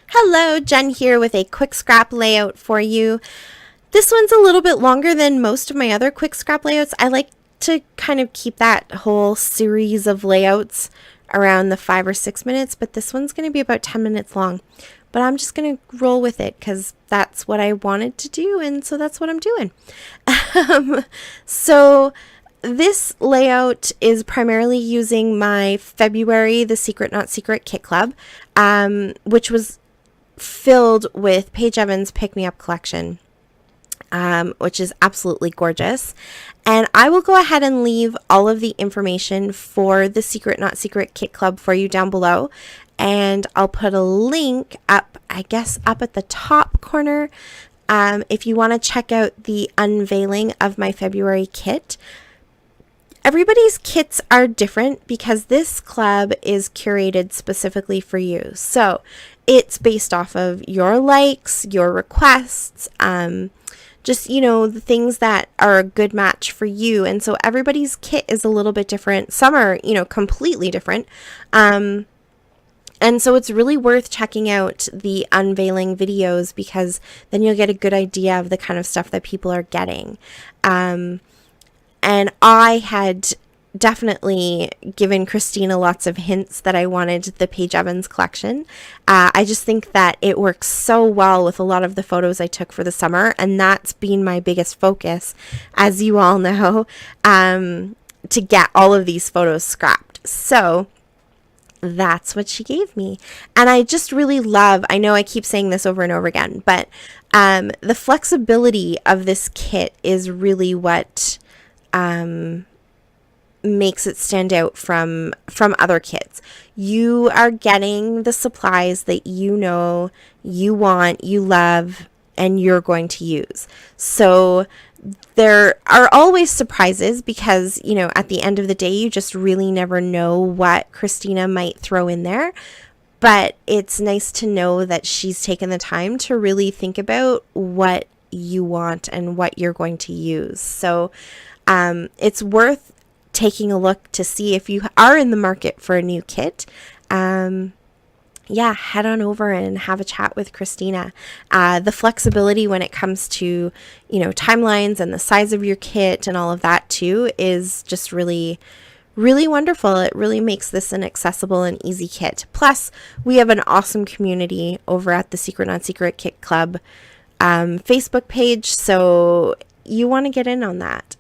Hello, Jen here with a quick scrap layout for you. This one's a little bit longer than most of my other quick scrap layouts. I like to kind of keep that whole series of layouts around the 5 or 6 minutes, but this one's going to be about 10 minutes long. But I'm just going to roll with it because that's what I wanted to do, and so that's what I'm doing. So this layout is primarily using my February The Secret Not Secret Kit Club, which was filled with Paige Evans' Pick Me Up collection, which is absolutely gorgeous. And I will go ahead and leave all of the information for the Secret Not Secret Kit Club for you down below. And I'll put a link up, I guess, up at the top corner if you want to check out the unveiling of my February kit. Everybody's kits are different because this club is curated specifically for you. So it's based off of your likes, your requests, just, the things that are a good match for you. And so everybody's kit is a little bit different. Some are, completely different. And so it's really worth checking out the unveiling videos because then you'll get a good idea of the kind of stuff that people are getting. And I had definitely given Christina lots of hints that I wanted the Paige Evans collection. I just think that it works so well with a lot of the photos I took for the summer, and that's been my biggest focus, as you all know, to get all of these photos scrapped. So that's what she gave me. And I just really love, I know I keep saying this over and over again, but the flexibility of this kit is really what makes it stand out from other kits. You are getting the supplies that you know, you want, you love, and you're going to use. So there are always surprises because, at the end of the day, you just really never know what Christina might throw in there. But it's nice to know that she's taken the time to really think about what you want and what you're going to use. So it's worth taking a look to see if you are in the market for a new kit. Head on over and have a chat with Christina. The flexibility when it comes to, timelines and the size of your kit and all of that too is just really, really wonderful. It really makes this an accessible and easy kit. Plus, we have an awesome community over at the Secret Not Secret Kit Club Facebook page, so you want to get in on that.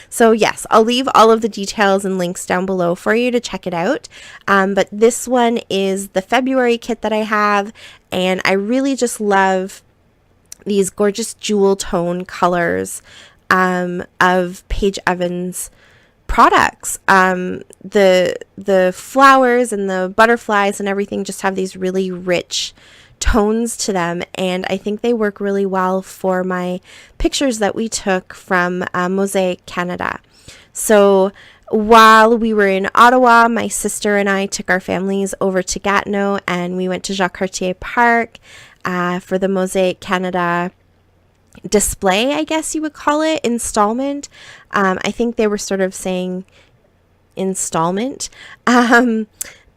So yes, I'll leave all of the details and links down below for you to check it out. But this one is the February kit that I have, and I really just love these gorgeous jewel tone colors of Paige Evans products. The flowers and the butterflies and everything just have these really rich tones to them, and I think they work really well for my pictures that we took from Mosaic Canada. So while we were in Ottawa, my sister and I took our families over to Gatineau, and we went to Jacques Cartier Park for the Mosaic Canada display, I guess you would call it, installment. I think they were sort of saying installment.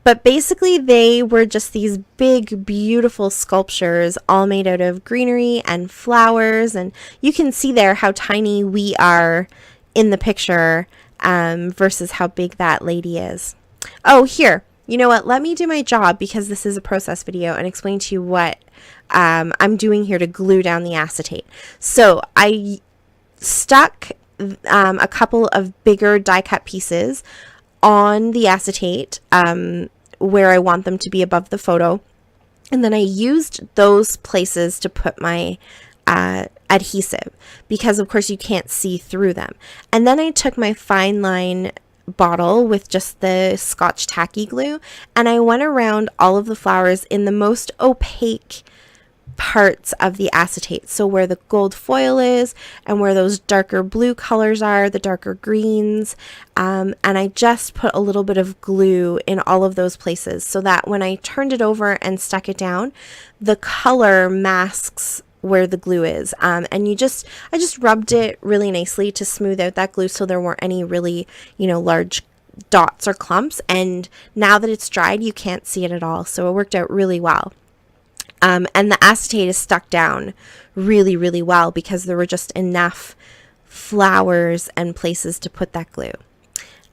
But basically, they were just these big, beautiful sculptures all made out of greenery and flowers. And you can see there how tiny we are in the picture versus how big that lady is. Oh, here. You know what? Let me do my job because this is a process video and explain to you what I'm doing here to glue down the acetate. So I stuck a couple of bigger die cut pieces on the acetate where I want them to be above the photo, and then I used those places to put my adhesive because of course you can't see through them. And then I took my fine line bottle with just the Scotch tacky glue, and I went around all of the flowers in the most opaque parts of the acetate, so where the gold foil is and where those darker blue colors are, the darker greens, and I just put a little bit of glue in all of those places so that when I turned it over and stuck it down, the color masks where the glue is, and I just rubbed it really nicely to smooth out that glue so there weren't any really large dots or clumps. And now that it's dried, you can't see it at all, so it worked out really well. And the acetate is stuck down really, really well because there were just enough flowers and places to put that glue.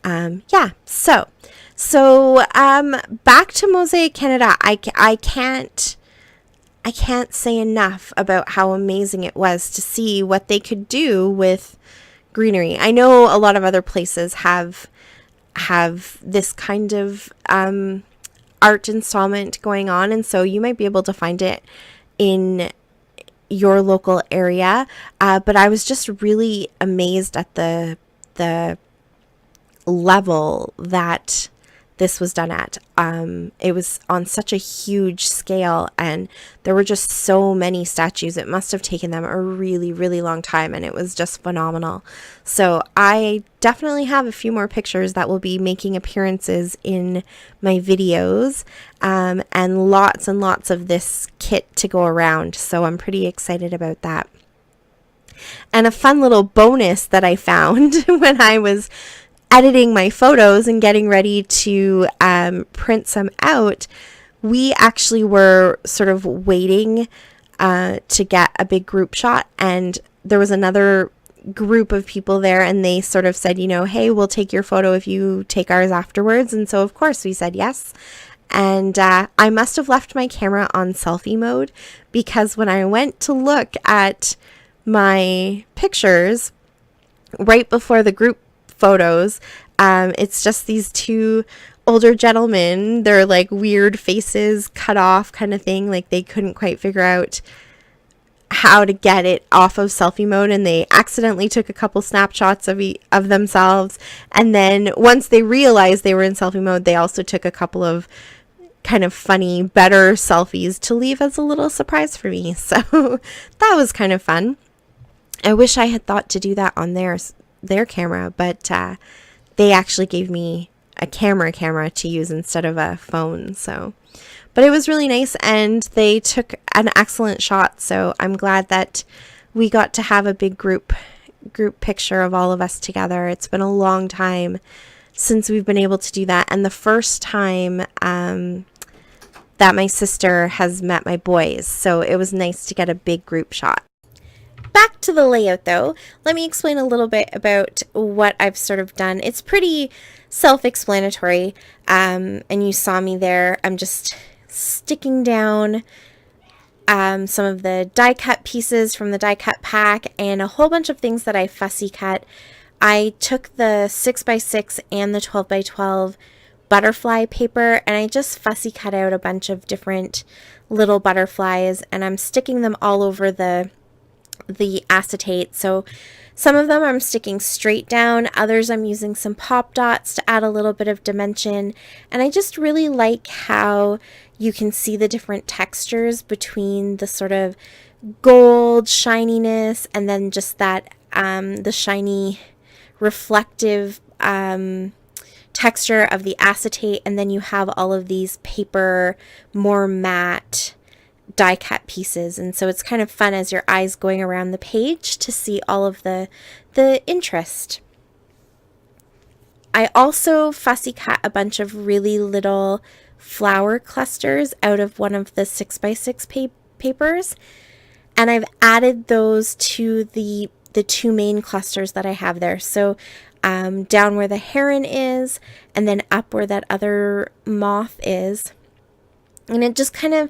Yeah, so back to Mosaic Canada. I can't say enough about how amazing it was to see what they could do with greenery. I know a lot of other places have this kind of art installment going on, and so you might be able to find it in your local area. But I was just really amazed at the level that this was done at. It was on such a huge scale, and there were just so many statues. It must have taken them a really, really long time, and it was just phenomenal. So I definitely have a few more pictures that will be making appearances in my videos, and lots of this kit to go around. So I'm pretty excited about that. And a fun little bonus that I found when I was editing my photos and getting ready to print some out, we actually were sort of waiting to get a big group shot, and there was another group of people there, and they sort of said, hey, we'll take your photo if you take ours afterwards. And so of course we said yes. And I must have left my camera on selfie mode, because when I went to look at my pictures right before the group photos, it's just these two older gentlemen. They're like weird faces cut off kind of thing, like they couldn't quite figure out how to get it off of selfie mode, and they accidentally took a couple snapshots of themselves, and then once they realized they were in selfie mode, they also took a couple of kind of funny, better selfies to leave as a little surprise for me. So that was kind of fun. I wish I had thought to do that on their camera, but they actually gave me a camera to use instead of a phone. So, but it was really nice, and they took an excellent shot. So I'm glad that we got to have a big group picture of all of us together. It's been a long time since we've been able to do that, and the first time that my sister has met my boys. So it was nice to get a big group shot. Back to the layout though, let me explain a little bit about what I've sort of done. It's pretty self-explanatory, and you saw me there. I'm just sticking down some of the die cut pieces from the die cut pack and a whole bunch of things that I fussy cut. I took the 6x6 and the 12x12 butterfly paper, and I just fussy cut out a bunch of different little butterflies, and I'm sticking them all over the acetate. So some of them I'm sticking straight down, others I'm using some pop dots to add a little bit of dimension, and I just really like how you can see the different textures between the sort of gold shininess and then just that the shiny reflective texture of the acetate, and then you have all of these paper, more matte die cut pieces, and so it's kind of fun as your eyes going around the page to see all of the interest. I also fussy cut a bunch of really little flower clusters out of one of the 6x6 papers, and I've added those to the two main clusters that I have there. So down where the heron is, and then up where that other moth is. And it just kind of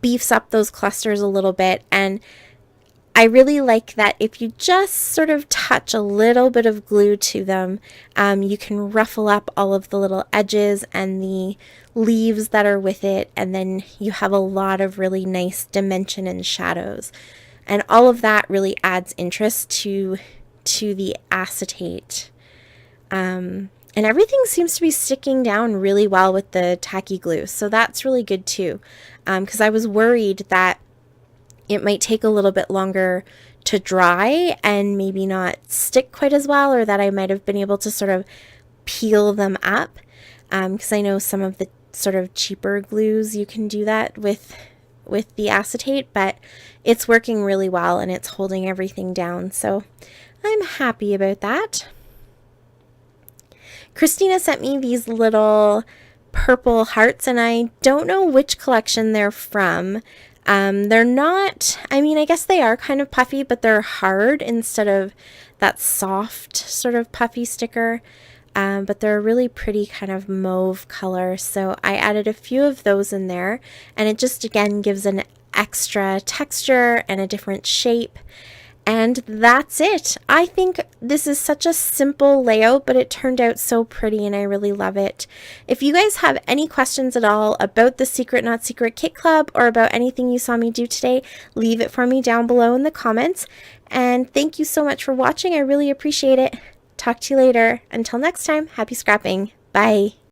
beefs up those clusters a little bit. And I really like that if you just sort of touch a little bit of glue to them, you can ruffle up all of the little edges and the leaves that are with it. And then you have a lot of really nice dimension and shadows. And all of that really adds interest to the acetate. And everything seems to be sticking down really well with the tacky glue. So that's really good too. Because I was worried that it might take a little bit longer to dry and maybe not stick quite as well, or that I might have been able to sort of peel them up. Because I know some of the sort of cheaper glues you can do that with the acetate, but it's working really well and it's holding everything down. So I'm happy about that. Christina sent me these little purple hearts, and I don't know which collection they're from, They're not, I mean, I guess they are kind of puffy, but they're hard instead of that soft sort of puffy sticker. But they're a really pretty kind of mauve color. So I added a few of those in there, and it just again gives an extra texture and a different shape. And that's it. I think this is such a simple layout, but it turned out so pretty and I really love it. If you guys have any questions at all about the Secret Not Secret Kit Club or about anything you saw me do today, leave it for me down below in the comments. And thank you so much for watching. I really appreciate it. Talk to you later. Until next time, happy scrapping. Bye.